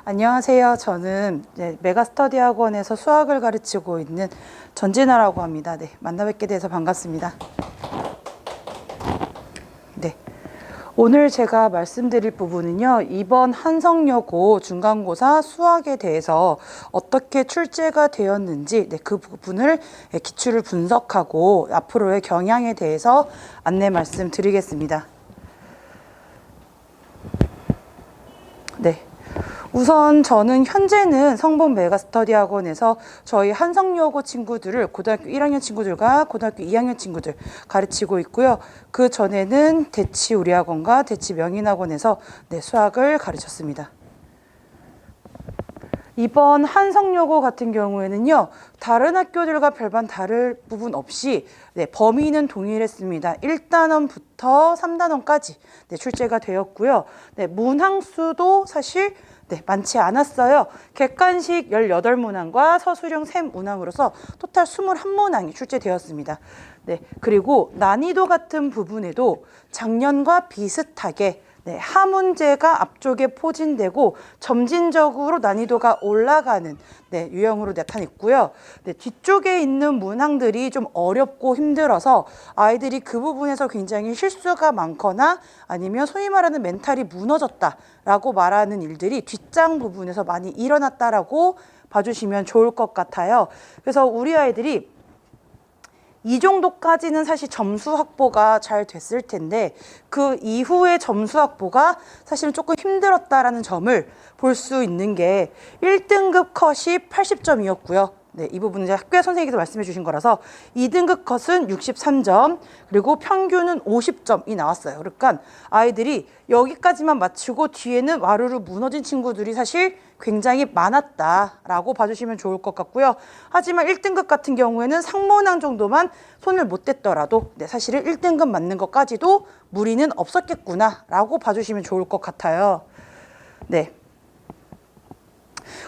안녕하세요. 저는 메가스터디 학원에서 수학을 가르치고 있는 전진아라고 합니다. 네, 만나 뵙게 돼서 반갑습니다. 네, 오늘 제가 말씀드릴 부분은요, 이번 한성여고 중간고사 수학에 대해서 어떻게 출제가 되었는지, 그 부분을 기출을 분석하고 앞으로의 경향에 대해서 안내 말씀드리겠습니다. 네. 우선 저는 현재는 성북 메가스터디 학원에서 저희 한성여고 친구들을 고등학교 1학년 친구들과 고등학교 2학년 친구들 가르치고 있고요. 그 전에는 대치 우리학원과 대치 명인학원에서 수학을 가르쳤습니다. 이번 한성여고 같은 경우에는요, 다른 학교들과 별반 다를 부분 없이 범위는 동일했습니다. 1단원부터 3단원까지 출제가 되었고요. 문항수도 사실 많지 않았어요. 객관식 18문항과 서술형 3문항으로서 토탈 21문항이 출제되었습니다. 그리고 난이도 같은 부분에도 작년과 비슷하게 하문제가 앞쪽에 포진되고 점진적으로 난이도가 올라가는 유형으로 나타냈고요. 뒤쪽에 있는 문항들이 좀 어렵고 힘들어서 아이들이 그 부분에서 굉장히 실수가 많거나 아니면 소위 말하는 멘탈이 무너졌다라고 말하는 일들이 뒷장 부분에서 많이 일어났다라고 봐주시면 좋을 것 같아요. 그래서 우리 아이들이 이 정도까지는 사실 점수 확보가 잘 됐을 텐데 그 이후의 점수 확보가 사실은 조금 힘들었다라는 점을 볼 수 있는 게 1등급 컷이 80점이었고요. 이 부분은 이제 학교의 선생님께서 말씀해 주신 거라서 2등급 컷은 63점, 그리고 평균은 50점이 나왔어요. 그러니까 아이들이 여기까지만 맞추고 뒤에는 와르르 무너진 친구들이 사실 굉장히 많았다라고 봐주시면 좋을 것 같고요. 하지만 1등급 같은 경우에는 상문항 정도만 손을 못 댔더라도 사실은 1등급 맞는 것까지도 무리는 없었겠구나라고 봐주시면 좋을 것 같아요.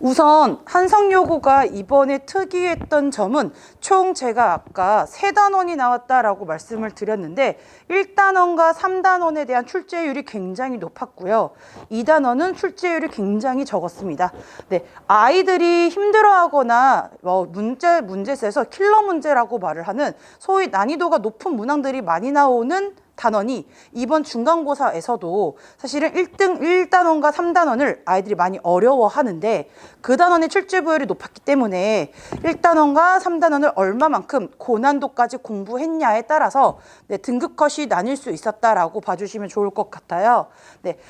우선 한성여고가 이번에 특이했던 점은 총 제가 아까 3단원이 나왔다라고 말씀을 드렸는데 1단원과 3단원에 대한 출제율이 굉장히 높았고요. 2단원은 출제율이 굉장히 적었습니다. 아이들이 힘들어하거나 문제에서 킬러 문제라고 말을 하는 소위 난이도가 높은 문항들이 많이 나오는 단원이 이번 중간고사에서도 사실은 1단원과 3단원을 아이들이 많이 어려워하는데 그 단원의 출제부열이 높았기 때문에 1단원과 3단원을 얼마만큼 고난도까지 공부했냐에 따라서 등급 컷이 나뉠 수 있었다라고 봐주시면 좋을 것 같아요.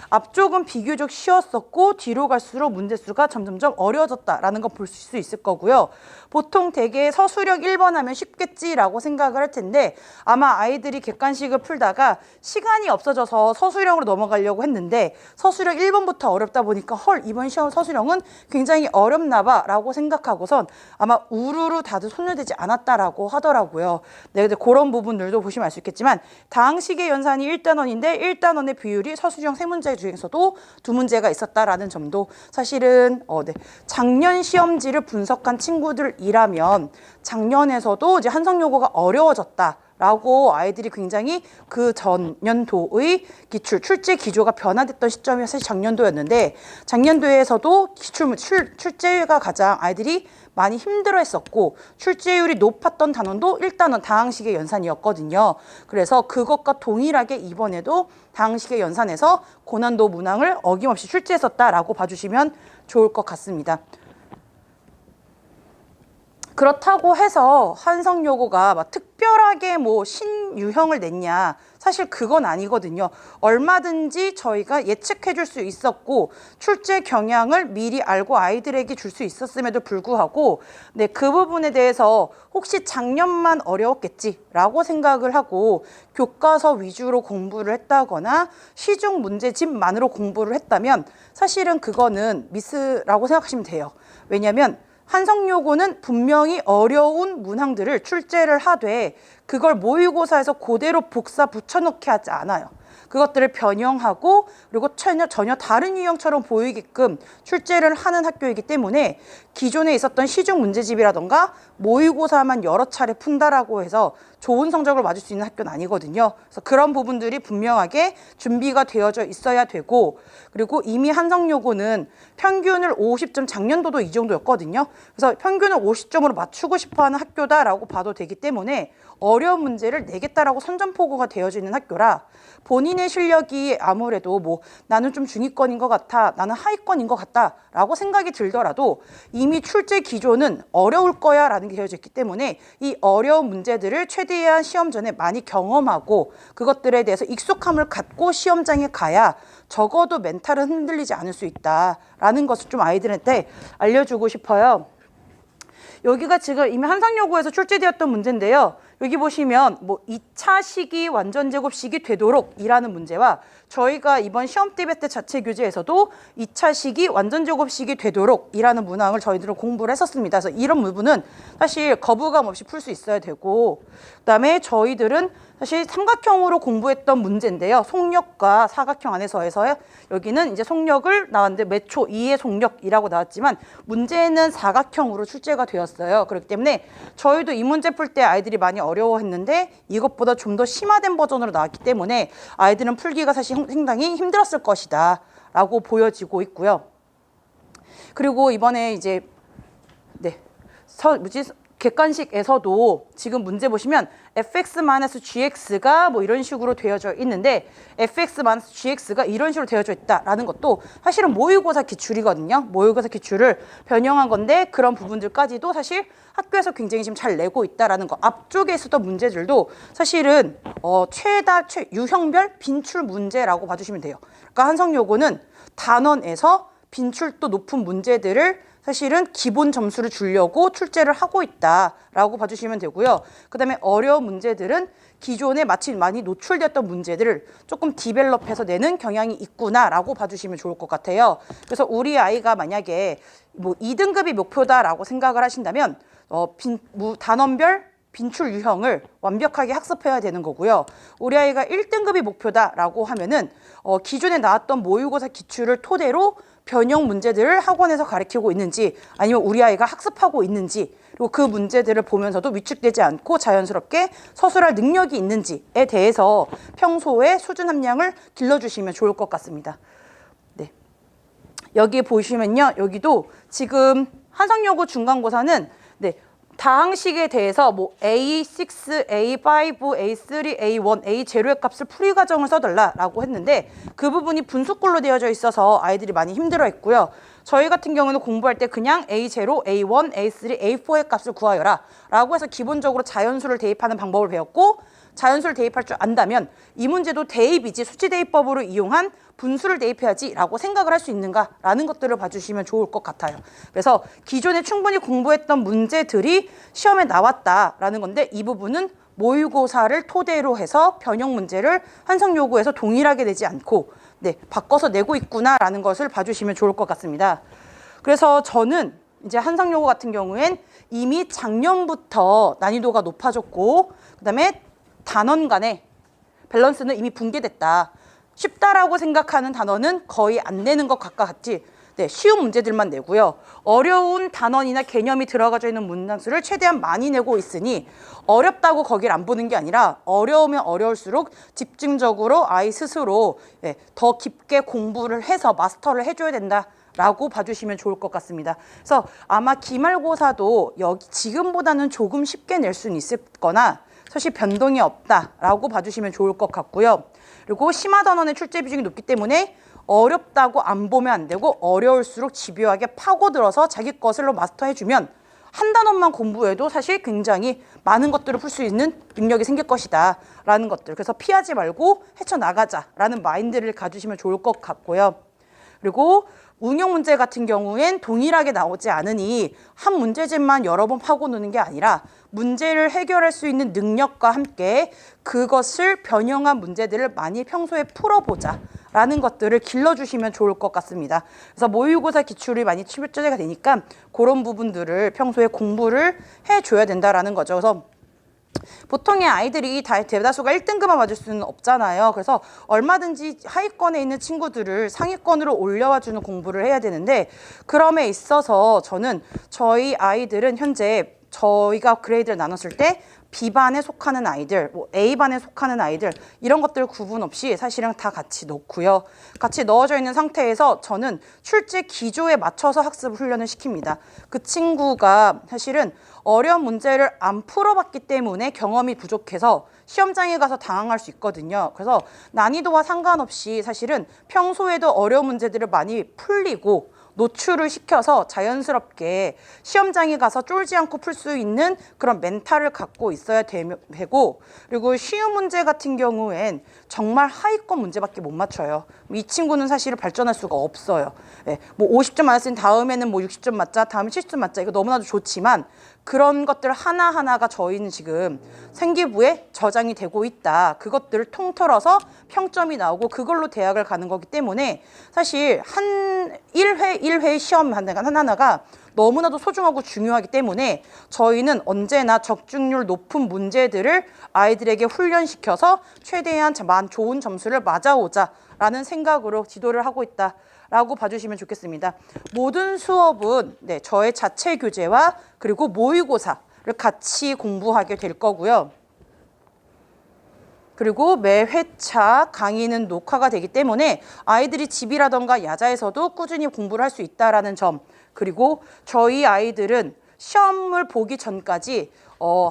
앞쪽은 비교적 쉬웠었고 뒤로 갈수록 문제수가 점점점 어려워졌다라는 거 볼 수 있을 거고요. 보통 대개 서술형 1번 하면 쉽겠지라고 생각을 할 텐데 아마 아이들이 객관식을 풀다가 시간이 없어져서 서술형으로 넘어가려고 했는데 서술형 1번부터 어렵다 보니까 이번 시험 서술형은 굉장히 어렵나 봐 라고 생각하고선 아마 우르르 다들 손을 대지 않았다라고 하더라고요. 근데 그런 부분들도 보시면 알 수 있겠지만 다항식의 연산이 1단원인데 1단원의 비율이 서술형 3문제 중에서도 2문제가 있었다라는 점도 사실은 작년 시험지를 분석한 친구들이라면 작년에서도 이제 한성여고가 어려워졌다 라고 아이들이 굉장히 그 전년도의 출제 기조가 변화됐던 시점이 사실 작년도였는데 작년도에서도 출제가 가장 아이들이 많이 힘들어했었고 출제율이 높았던 단원도 1단원 다항식의 연산이었거든요. 그래서 그것과 동일하게 이번에도 다항식의 연산에서 고난도 문항을 어김없이 출제했었다라고 봐주시면 좋을 것 같습니다. 그렇다고 해서 한성여고가 특별하게 신유형을 냈냐, 사실 그건 아니거든요. 얼마든지 저희가 예측해 줄 수 있었고 출제 경향을 미리 알고 아이들에게 줄 수 있었음에도 불구하고 그 부분에 대해서 혹시 작년만 어려웠겠지라고 생각을 하고 교과서 위주로 공부를 했다거나 시중 문제집만으로 공부를 했다면 사실은 그거는 미스라고 생각하시면 돼요. 왜냐하면 한성여고는 분명히 어려운 문항들을 출제를 하되 그걸 모의고사에서 그대로 복사 붙여넣기 하지 않아요. 그것들을 변형하고 그리고 전혀 다른 유형처럼 보이게끔 출제를 하는 학교이기 때문에 기존에 있었던 시중 문제집이라던가 모의고사만 여러 차례 푼다라고 해서 좋은 성적을 맞을 수 있는 학교는 아니거든요. 그래서 그런 부분들이 분명하게 준비가 되어져 있어야 되고, 그리고 이미 한성여고는 평균을 50점, 작년도도 이 정도였거든요. 그래서 평균을 50점으로 맞추고 싶어하는 학교다라고 봐도 되기 때문에 어려운 문제를 내겠다라고 선전포고가 되어져 있는 학교라 본인의 실력이 아무래도 뭐 나는 좀 중위권인 것 같아, 나는 하위권인 것 같다 라고 생각이 들더라도 이미 출제 기조는 어려울 거야 라는 게 되어져 있기 때문에 이 어려운 문제들을 최대한 시험 전에 많이 경험하고 그것들에 대해서 익숙함을 갖고 시험장에 가야 적어도 멘탈은 흔들리지 않을 수 있다라는 것을 좀 아이들한테 알려주고 싶어요. 여기가 지금 이미 한성여고에서 출제되었던 문제인데요. 여기 보시면 뭐 2차 시기 완전 제곱 시기 되도록 이라는 문제와 저희가 이번 시험 TBS 자체 교재에서도 2차 시기 완전 제곱 시기 되도록 이라는 문항을 저희들은 공부를 했었습니다. 그래서 이런 부분은 사실 거부감 없이 풀 수 있어야 되고, 그다음에 저희들은 사실 삼각형으로 공부했던 문제인데요. 속력과 사각형 안에서 해서요. 여기는 이제 속력을 나왔는데 매초 2의 속력이라고 나왔지만 문제는 사각형으로 출제가 되었어요. 그렇기 때문에 저희도 이 문제 풀 때 아이들이 많이 어려워했는데 이것보다 좀 더 심화된 버전으로 나왔기 때문에 아이들은 풀기가 사실 상당히 힘들었을 것이다 라고 보여지고 있고요. 그리고 이번에 이제 객관식에서도 지금 문제 보시면 fx-gx가 뭐 이런 식으로 되어져 있는데 fx-gx가 이런 식으로 되어져 있다라는 것도 사실은 모의고사 기출이거든요. 모의고사 기출을 변형한 건데 그런 부분들까지도 사실 학교에서 굉장히 지금 잘 내고 있다라는 거. 앞쪽에 있었던 문제들도 사실은 유형별 빈출 문제라고 봐주시면 돼요. 그러니까 한성여고는 단원에서 빈출도 높은 문제들을 사실은 기본 점수를 주려고 출제를 하고 있다라고 봐주시면 되고요. 그 다음에 어려운 문제들은 기존에 마치 많이 노출됐던 문제들을 조금 디벨롭해서 내는 경향이 있구나라고 봐주시면 좋을 것 같아요. 그래서 우리 아이가 만약에 뭐 2등급이 목표다라고 생각을 하신다면 단원별 빈출 유형을 완벽하게 학습해야 되는 거고요. 우리 아이가 1등급이 목표다라고 하면은 기존에 나왔던 모의고사 기출을 토대로 변형 문제들을 학원에서 가르치고 있는지 아니면 우리 아이가 학습하고 있는지 그리고 그 문제들을 보면서도 위축되지 않고 자연스럽게 서술할 능력이 있는지에 대해서 평소에 수준 함량을 길러주시면 좋을 것 같습니다. 네. 여기 보시면요. 여기도 지금 한성여고 중간고사는 다항식에 대해서 뭐 A6, A5, A3, A1, A0의 값을 풀이 과정을 써달라라고 했는데 그 부분이 분수꼴로 되어져 있어서 아이들이 많이 힘들어했고요. 저희 같은 경우는 공부할 때 그냥 A0, A1, A3, A4의 값을 구하여라 라고 해서 기본적으로 자연수를 대입하는 방법을 배웠고 자연수를 대입할 줄 안다면 이 문제도 대입이지 수치대입법으로 이용한 분수를 대입해야지 라고 생각을 할 수 있는가라는 것들을 봐주시면 좋을 것 같아요. 그래서 기존에 충분히 공부했던 문제들이 시험에 나왔다라는 건데 이 부분은 모의고사를 토대로 해서 변형 문제를 한성여고에서 동일하게 내지 않고 바꿔서 내고 있구나라는 것을 봐주시면 좋을 것 같습니다. 그래서 저는 이제 한성여고 같은 경우엔 이미 작년부터 난이도가 높아졌고 그다음에 단원 간의 밸런스는 이미 붕괴됐다. 쉽다라고 생각하는 단원은 거의 안 내는 것 같이 쉬운 문제들만 내고요. 어려운 단원이나 개념이 들어가져 있는 문항수를 최대한 많이 내고 있으니 어렵다고 거길 안 보는 게 아니라 어려우면 어려울수록 집중적으로 아이 스스로 더 깊게 공부를 해서 마스터를 해줘야 된다라고 봐주시면 좋을 것 같습니다. 그래서 아마 기말고사도 지금보다는 조금 쉽게 낼 수는 있을 거나 사실 변동이 없다라고 봐주시면 좋을 것 같고요. 그리고 심화 단원의 출제 비중이 높기 때문에 어렵다고 안 보면 안 되고 어려울수록 집요하게 파고들어서 자기 것으로 마스터해주면 한 단원만 공부해도 사실 굉장히 많은 것들을 풀 수 있는 능력이 생길 것이다 라는 것들. 그래서 피하지 말고 헤쳐나가자라는 마인드를 가지시면 좋을 것 같고요. 그리고 응용 문제 같은 경우엔 동일하게 나오지 않으니 한 문제집만 여러 번 파고드는 게 아니라 문제를 해결할 수 있는 능력과 함께 그것을 변형한 문제들을 많이 평소에 풀어보자 라는 것들을 길러주시면 좋을 것 같습니다. 그래서 모의고사 기출이 많이 출제가 되니까 그런 부분들을 평소에 공부를 해줘야 된다라는 거죠. 그래서 보통의 아이들이 대다수가 1등급만 맞을 수는 없잖아요. 그래서 얼마든지 하위권에 있는 친구들을 상위권으로 올려와 주는 공부를 해야 되는데, 그럼에 있어서 저희 아이들은 현재 저희가 그레이드를 나눴을 때 B반에 속하는 아이들, 뭐 A반에 속하는 아이들, 이런 것들 구분 없이 사실은 다 같이 넣고요. 같이 넣어져 있는 상태에서 저는 출제 기조에 맞춰서 학습 훈련을 시킵니다. 그 친구가 사실은 어려운 문제를 안 풀어봤기 때문에 경험이 부족해서 시험장에 가서 당황할 수 있거든요. 그래서 난이도와 상관없이 사실은 평소에도 어려운 문제들을 많이 풀리고 노출을 시켜서 자연스럽게 시험장에 가서 쫄지 않고 풀 수 있는 그런 멘탈을 갖고 있어야 되고, 그리고 쉬운 문제 같은 경우엔 정말 하위권 문제밖에 못 맞춰요. 이 친구는 사실은 발전할 수가 없어요. 네, 뭐 50점 맞았으니 다음에는 뭐 60점 맞자, 다음에 70점 맞자, 이거 너무나도 좋지만 그런 것들 하나하나가 저희는 지금 생기부에 저장이 되고 있다. 그것들을 통틀어서 평점이 나오고 그걸로 대학을 가는 거기 때문에 사실 한 1회 시험 하나하나가 너무나도 소중하고 중요하기 때문에 저희는 언제나 적중률 높은 문제들을 아이들에게 훈련시켜서 최대한 좋은 점수를 맞아오자라는 생각으로 지도를 하고 있다. 라고 봐주시면 좋겠습니다. 모든 수업은 저의 자체 교재와 그리고 모의고사를 같이 공부하게 될 거고요. 그리고 매 회차 강의는 녹화가 되기 때문에 아이들이 집이라던가 야자에서도 꾸준히 공부를 할 수 있다는 점, 그리고 저희 아이들은 시험을 보기 전까지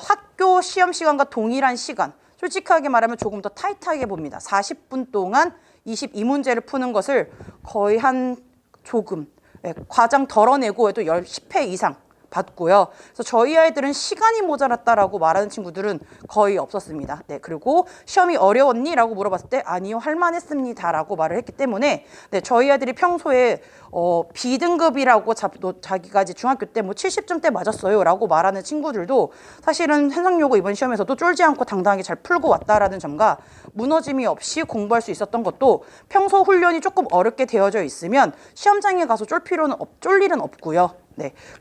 학교 시험 시간과 동일한 시간, 솔직하게 말하면 조금 더 타이트하게 봅니다. 40분 동안 22문제를 푸는 것을 거의 과장 덜어내고 해도 10회 이상 받고요. 그래서 저희 아이들은 시간이 모자랐다라고 말하는 친구들은 거의 없었습니다. 그리고 시험이 어려웠니? 라고 물어봤을 때 아니요, 할만했습니다 라고 말을 했기 때문에 저희 아이들이 평소에 B등급이라고 자기가 이제 중학교 때 뭐 70점대 맞았어요 라고 말하는 친구들도 사실은 해상요구 이번 시험에서도 쫄지 않고 당당하게 잘 풀고 왔다라는 점과 무너짐이 없이 공부할 수 있었던 것도 평소 훈련이 조금 어렵게 되어져 있으면 시험장에 가서 쫄 일은 없고요.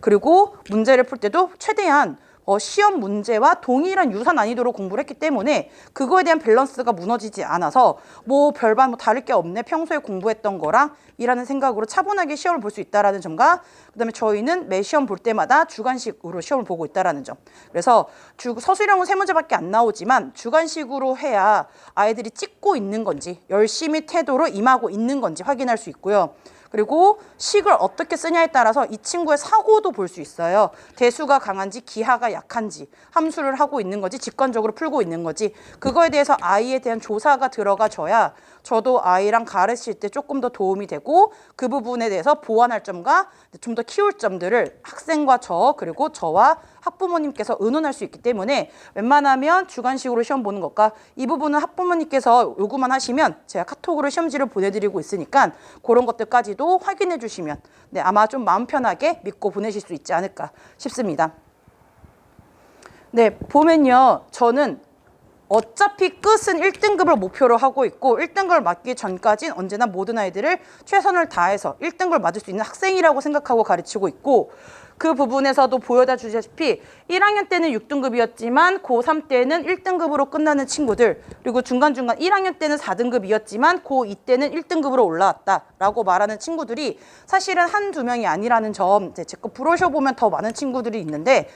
그리고 문제를 풀 때도 최대한 시험 문제와 동일한 유사 난이도로 공부를 했기 때문에 그거에 대한 밸런스가 무너지지 않아서 별반 다를 게 없네, 평소에 공부했던 거랑 이라는 생각으로 차분하게 시험을 볼 수 있다는 점과, 그다음에 저희는 매 시험 볼 때마다 주관식으로 시험을 보고 있다는 점. 그래서 서술형은 3문제밖에 안 나오지만 주관식으로 해야 아이들이 찍고 있는 건지 열심히 태도로 임하고 있는 건지 확인할 수 있고요. 그리고 식을 어떻게 쓰냐에 따라서 이 친구의 사고도 볼 수 있어요. 대수가 강한지 기하가 약한지, 함수를 하고 있는 건지 직관적으로 풀고 있는 건지, 그거에 대해서 아이에 대한 조사가 들어가줘야 저도 아이랑 가르칠 때 조금 더 도움이 되고 그 부분에 대해서 보완할 점과 좀 더 키울 점들을 학생과 그리고 저와 학부모님께서 의논할 수 있기 때문에 웬만하면 주관식으로 시험 보는 것과 이 부분은 학부모님께서 요구만 하시면 제가 카톡으로 시험지를 보내드리고 있으니까 그런 것들까지도 확인해 주시면 아마 좀 마음 편하게 믿고 보내실 수 있지 않을까 싶습니다. 보면요, 저는 어차피 끝은 1등급을 목표로 하고 있고 1등급을 맞기 전까지는 언제나 모든 아이들을 최선을 다해서 1등급을 맞을 수 있는 학생이라고 생각하고 가르치고 있고, 그 부분에서도 보여다 주시다시피 1학년 때는 6등급이었지만 고3 때는 1등급으로 끝나는 친구들, 그리고 중간중간 1학년 때는 4등급이었지만 고2 때는 1등급으로 올라왔다라고 말하는 친구들이 사실은 한두 명이 아니라는 점, 제 거 브로셔 보면 더 많은 친구들이 있는데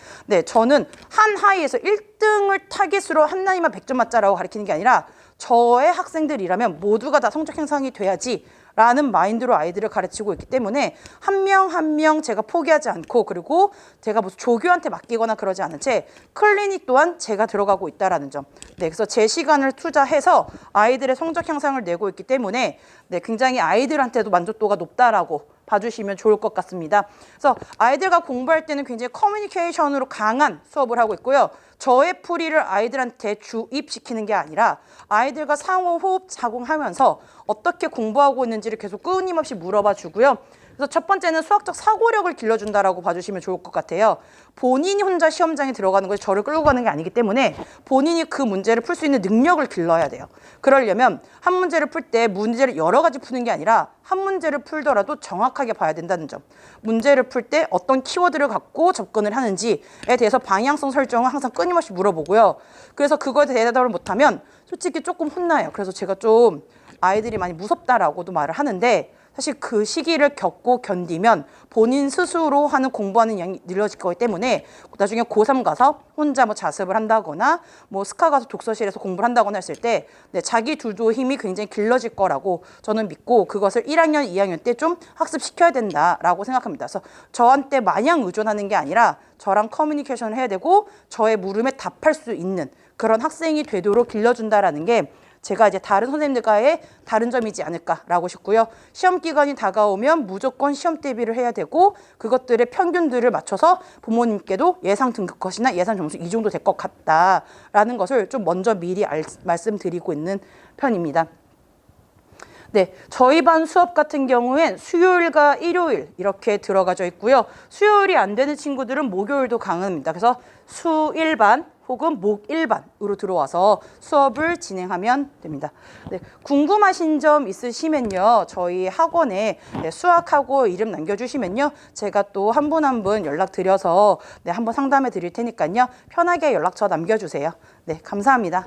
저는 한 하이에서 1등을 타깃으로 한 나이만 100점 맞자라고 가르치는 게 아니라 저의 학생들이라면 모두가 다 성적 향상이 돼야지 라는 마인드로 아이들을 가르치고 있기 때문에 한 명 한 명 제가 포기하지 않고, 그리고 제가 무슨 조교한테 맡기거나 그러지 않은 채 클리닉 또한 제가 들어가고 있다라는 점. 그래서 제 시간을 투자해서 아이들의 성적 향상을 내고 있기 때문에 굉장히 아이들한테도 만족도가 높다라고 봐주시면 좋을 것 같습니다. 그래서 아이들과 공부할 때는 굉장히 커뮤니케이션으로 강한 수업을 하고 있고요. 저의 풀이를 아이들한테 주입시키는 게 아니라 아이들과 상호 호흡 작용하면서 어떻게 공부하고 있는지를 계속 끊임없이 물어봐 주고요. 그래서 첫 번째는 수학적 사고력을 길러준다라고 봐주시면 좋을 것 같아요. 본인이 혼자 시험장에 들어가는 것이 저를 끌고 가는 게 아니기 때문에 본인이 그 문제를 풀 수 있는 능력을 길러야 돼요. 그러려면 한 문제를 풀 때 문제를 여러 가지 푸는 게 아니라 한 문제를 풀더라도 정확하게 봐야 된다는 점. 문제를 풀 때 어떤 키워드를 갖고 접근을 하는지에 대해서 방향성 설정을 항상 끊임없이 물어보고요. 그래서 그거에 대답을 못하면 솔직히 조금 혼나요. 그래서 제가 좀 아이들이 많이 무섭다라고도 말을 하는데 사실 그 시기를 겪고 견디면 본인 스스로 하는 공부하는 양이 늘어질 거기 때문에 나중에 고3 가서 혼자 뭐 자습을 한다거나 뭐 스카 가서 독서실에서 공부를 한다거나 했을 때 자기 주도 힘이 굉장히 길러질 거라고 저는 믿고 그것을 1학년, 2학년 때 좀 학습시켜야 된다라고 생각합니다. 그래서 저한테 마냥 의존하는 게 아니라 저랑 커뮤니케이션을 해야 되고 저의 물음에 답할 수 있는 그런 학생이 되도록 길러준다라는 게 제가 이제 다른 선생님들과의 다른 점이지 않을까라고 싶고요. 시험 기간이 다가오면 무조건 시험 대비를 해야 되고 그것들의 평균들을 맞춰서 부모님께도 예상 등급 컷이나 예상 점수 이 정도 될 것 같다라는 것을 좀 먼저 미리 말씀드리고 있는 편입니다. 네, 저희 반 수업 같은 경우엔 수요일과 일요일 이렇게 들어가져 있고요. 수요일이 안 되는 친구들은 목요일도 강의입니다. 그래서 수일반 혹은 목일반으로 들어와서 수업을 진행하면 됩니다. 네, 궁금하신 점 있으시면요. 저희 학원에 수학하고 이름 남겨주시면요. 제가 또 한 분 한 분 연락드려서 한번 상담해 드릴 테니까요. 편하게 연락처 남겨주세요. 네, 감사합니다.